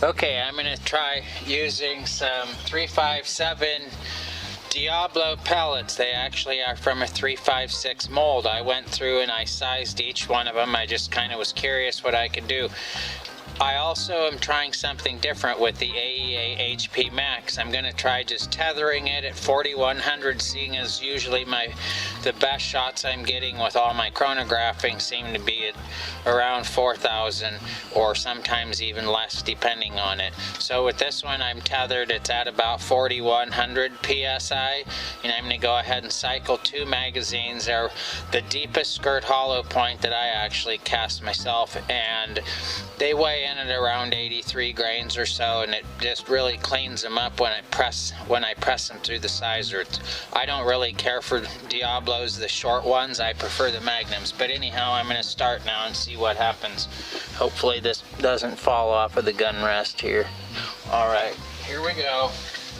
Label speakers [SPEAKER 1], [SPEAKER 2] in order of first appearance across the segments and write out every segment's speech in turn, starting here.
[SPEAKER 1] Okay, I'm going to try using some 357 Diabolo pellets. They actually are from a 356 mold. I went through and I sized each one of them. I just kind of was curious what I could do. I also am trying something different with the AEA HP MAX. I'm going to try just tethering it at 4100, seeing as usually the best shots I'm getting with all my chronographing seem to be at around 4000 or sometimes even less depending on it. So with this one I'm tethered, it's at about 4100 PSI, and I'm going to go ahead and cycle 2 magazines. They're the deepest skirt hollow point that I actually cast myself, and they weigh in at around 83 grains or so, and it just really cleans them up when I press them through the sizer. I don't really care for Diablos, the short ones. I prefer the magnums. But anyhow, I'm going to start now and see what happens. Hopefully this doesn't fall off of the gun rest here. Alright, here we go.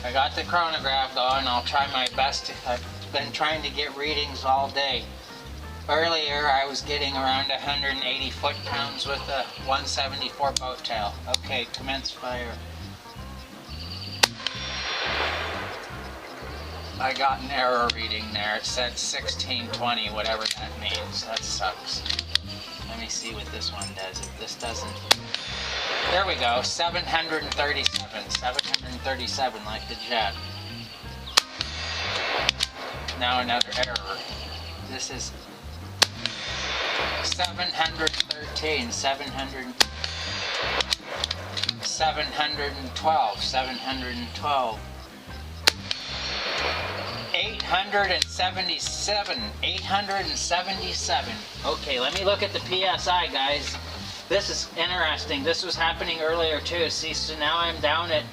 [SPEAKER 1] I got the chronograph going. I'll try my best. I've been trying to get readings all day. Earlier I was getting around 180 foot-pounds with a 174 boat tail. Okay, commence fire. I got an error reading there. It said 1620, whatever that means. That sucks. Let me see what this one does. If this doesn't... There we go, 737. 737 like the jet. Now another error. This is 713, 712, 712, 877, 877. Okay, let me look at the PSI, guys. This is interesting. This was happening earlier too. See, so now I'm down at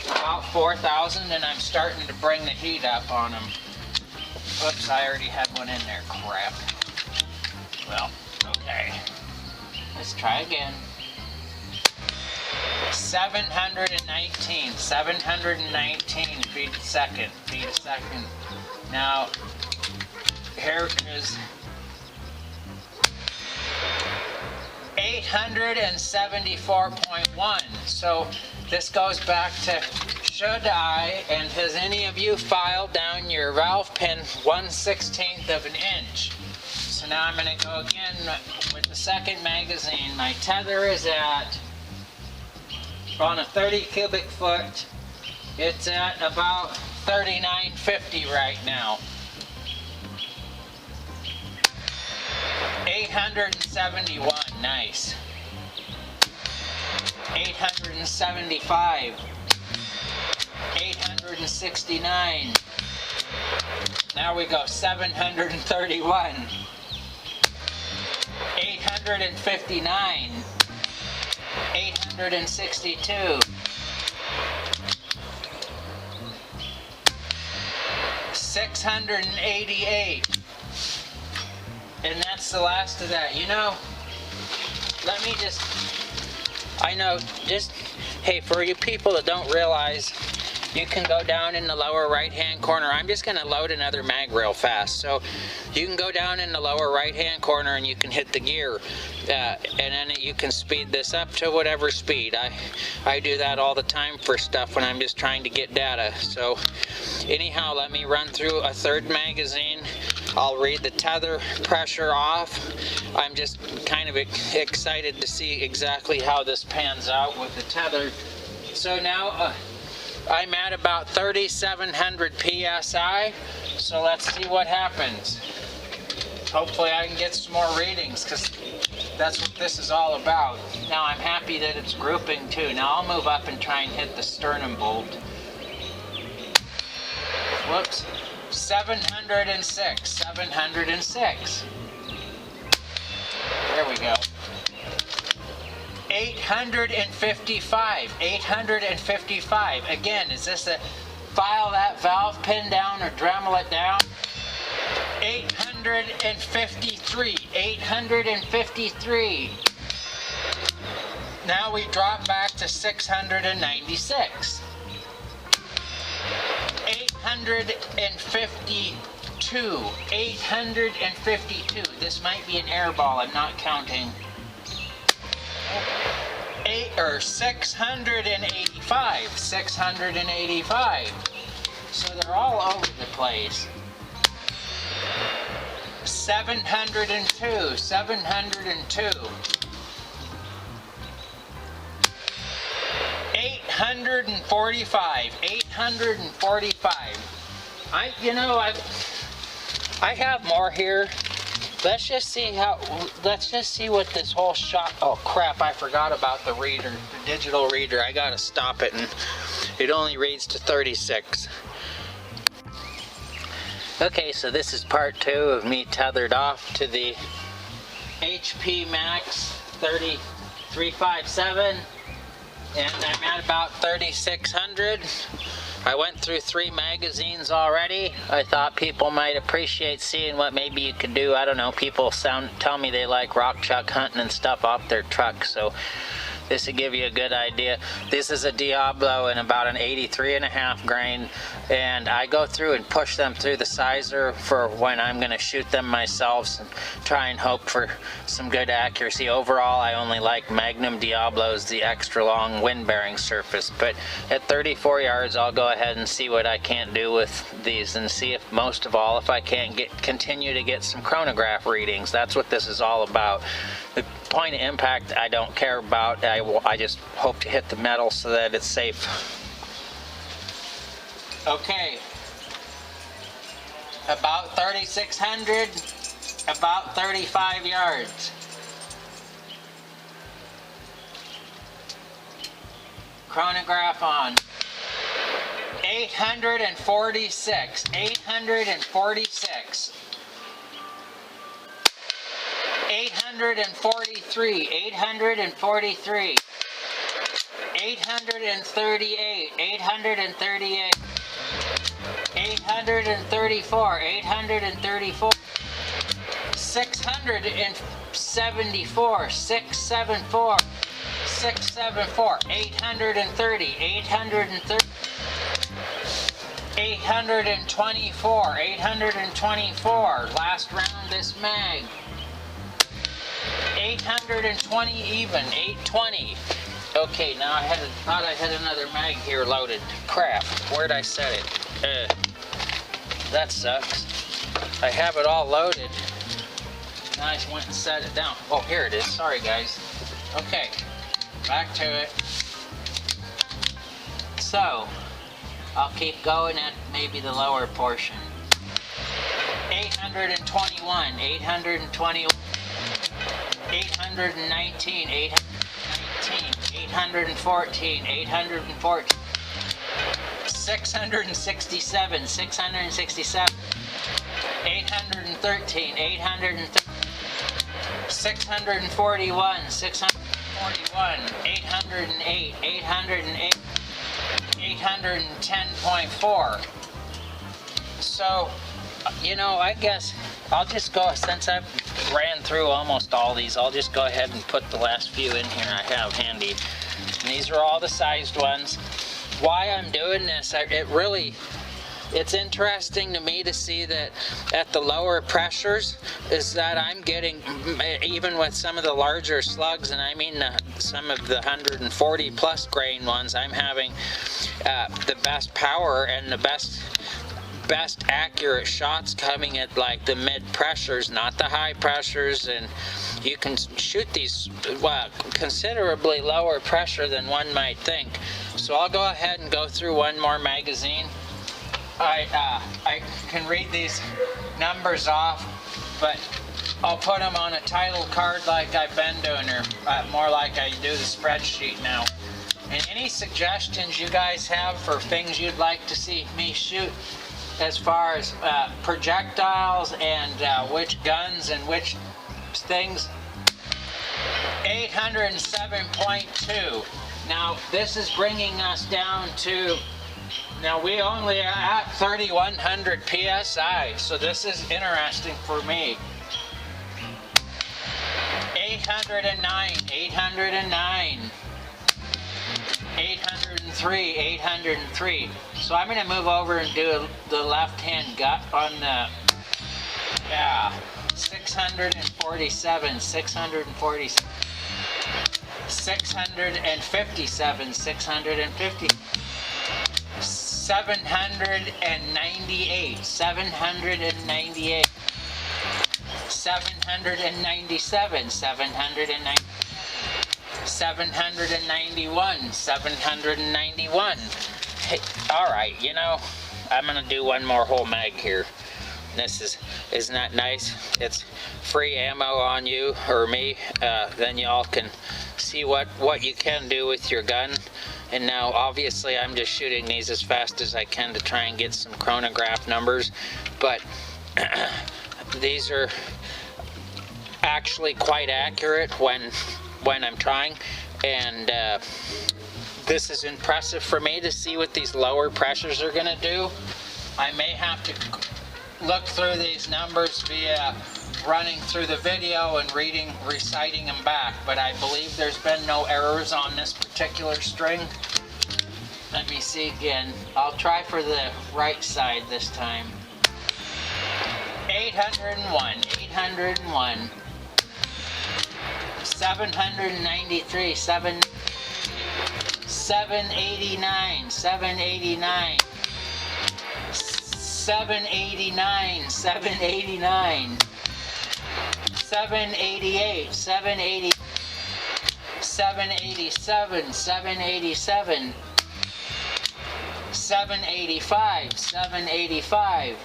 [SPEAKER 1] about 4,000 and I'm starting to bring the heat up on them. Oops, I already had one in there. Crap. Well, okay. Let's try again. 719, 719 feet a second, Now, here is 874.1. So this goes back to, should I, and has any of you filed down your valve pin 1/16 of an inch? So now I'm going to go again with the second magazine. My tether is at, on a 30 cubic foot, it's at about 3950 right now. 871, nice. 875. 869. Now we go 731. 859, 862, 688, and that's the last of that. You know, let me just, hey, for you people that don't realize, you can go down in the lower right hand corner. I'm just going to load another mag real fast. So you can go down in the lower right hand corner and you can hit the gear, and then you can speed this up to whatever speed. I do that all the time for stuff when I'm just trying to get data. So anyhow, let me run through a third magazine. I'll read the tether pressure off. I'm just kind of excited to see exactly how this pans out with the tether. So now I'm at about 3,700 PSI, so let's see what happens. Hopefully I can get some more readings, because that's what this is all about. Now I'm happy that it's grouping too. Now I'll move up and try and hit the sternum bolt. Whoops. 706, 706. There we go. 855, 855. Again, is this a file that valve pin down or Dremel it down? 853, 853. Now we drop back to 696. 852, 852. This might be an air ball, I'm not counting. 685. 685. So they're all over the place. 702. 702. 845. 845. I have more here. Let's just see what this whole shot. Oh crap, I forgot about the reader, the digital reader. I gotta stop it, and it only reads to 36. Okay, so this is part 2 of me tethered off to the HP MAX 357, and I'm at about 3600. I went through 3 magazines already. I thought people might appreciate seeing what maybe you could do. I don't know, people tell me they like rock chuck hunting and stuff off their truck, so this will give you a good idea. This is a Diablo in about an 83.5 grain, and I go through and push them through the sizer for when I'm going to shoot them myself and try and hope for some good accuracy. Overall, I only like Magnum Diablos, the extra long wind bearing surface, but at 34 yards I'll go ahead and see what I can't do with these, and see if most of all if I can't continue to get some chronograph readings. That's what this is all about. The point of impact I don't care about. I just hope to hit the metal so that it's safe. Okay, about 3600, about 35 yards. Chronograph on. 846, 846. 843, 843, 838, 838, 834, 834, 674, 674, 674, 830, 830, 824, 824, last round this mag. 820 even, 820. Okay, now I thought I had another mag here loaded. Crap, where'd I set it? That sucks. I have it all loaded. Now I just went and set it down. Oh, here it is. Sorry, guys. Okay, back to it. So, I'll keep going at maybe the lower portion. 821, 821. 819, 819, 814, 814, 667, 667, 813, 813, 641, 641, 808, 808, 810.4. So, I guess I'll just go, since I've ran through almost all these, I'll just go ahead and put the last few in here I have handy. And these are all the sized ones. Why I'm doing this, it's interesting to me to see that at the lower pressures is that I'm getting, even with some of the larger slugs, and I mean some of the 140 plus grain ones, I'm having the best power and the best accurate shots coming at like the mid pressures, not the high pressures, and you can shoot these considerably lower pressure than one might think. So I'll go ahead and go through one more magazine. I can read these numbers off, but I'll put them on a title card like I've been doing, or more like I do the spreadsheet now. And any suggestions you guys have for things you'd like to see me shoot, as far as projectiles and which guns and which things. 807.2. Now this is bringing us down to, now we only are at 3100 PSI, so this is interesting for me. 809, 809. 803, 803. So I'm going to move over and do the left-hand gut on the, 647, 647. 657, 650, 798, 798, 797, 790, 791, 791. Hey, all right, you know, I'm gonna do one more whole mag here. This isn't that nice? It's free ammo on you or me. Then y'all can see what you can do with your gun. And now obviously I'm just shooting these as fast as I can to try and get some chronograph numbers, but these are actually quite accurate when I'm trying, and this is impressive for me to see what these lower pressures are gonna do. I may have to look through these numbers via running through the video and reciting them back, but I believe there's been no errors on this particular string. Let me see again. I'll try for the right side this time. 801, 801, 793, 789, 789, 789, 789, 788, 780, 787, 787, 785, 785.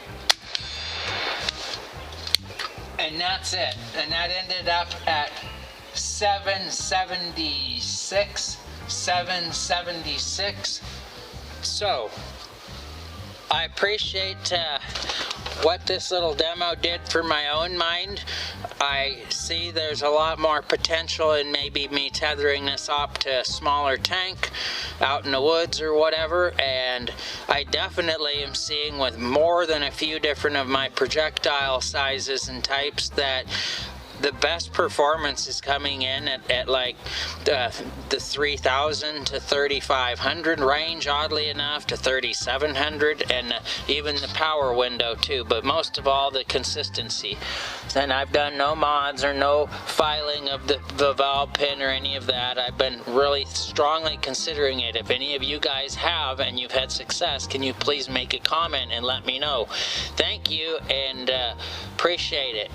[SPEAKER 1] And that's it. And that ended up at 776, 776. So I appreciate what this little demo did for my own mind. I see there's a lot more potential in maybe me tethering this up to a smaller tank out in the woods or whatever, and I definitely am seeing with more than a few different of my projectile sizes and types that the best performance is coming in at like the 3,000 to 3,500 range, oddly enough, to 3,700, and even the power window too, but most of all the consistency. And I've done no mods or no filing of the valve pin or any of that. I've been really strongly considering it. If any of you guys have and you've had success, can you please make a comment and let me know? Thank you, and appreciate it.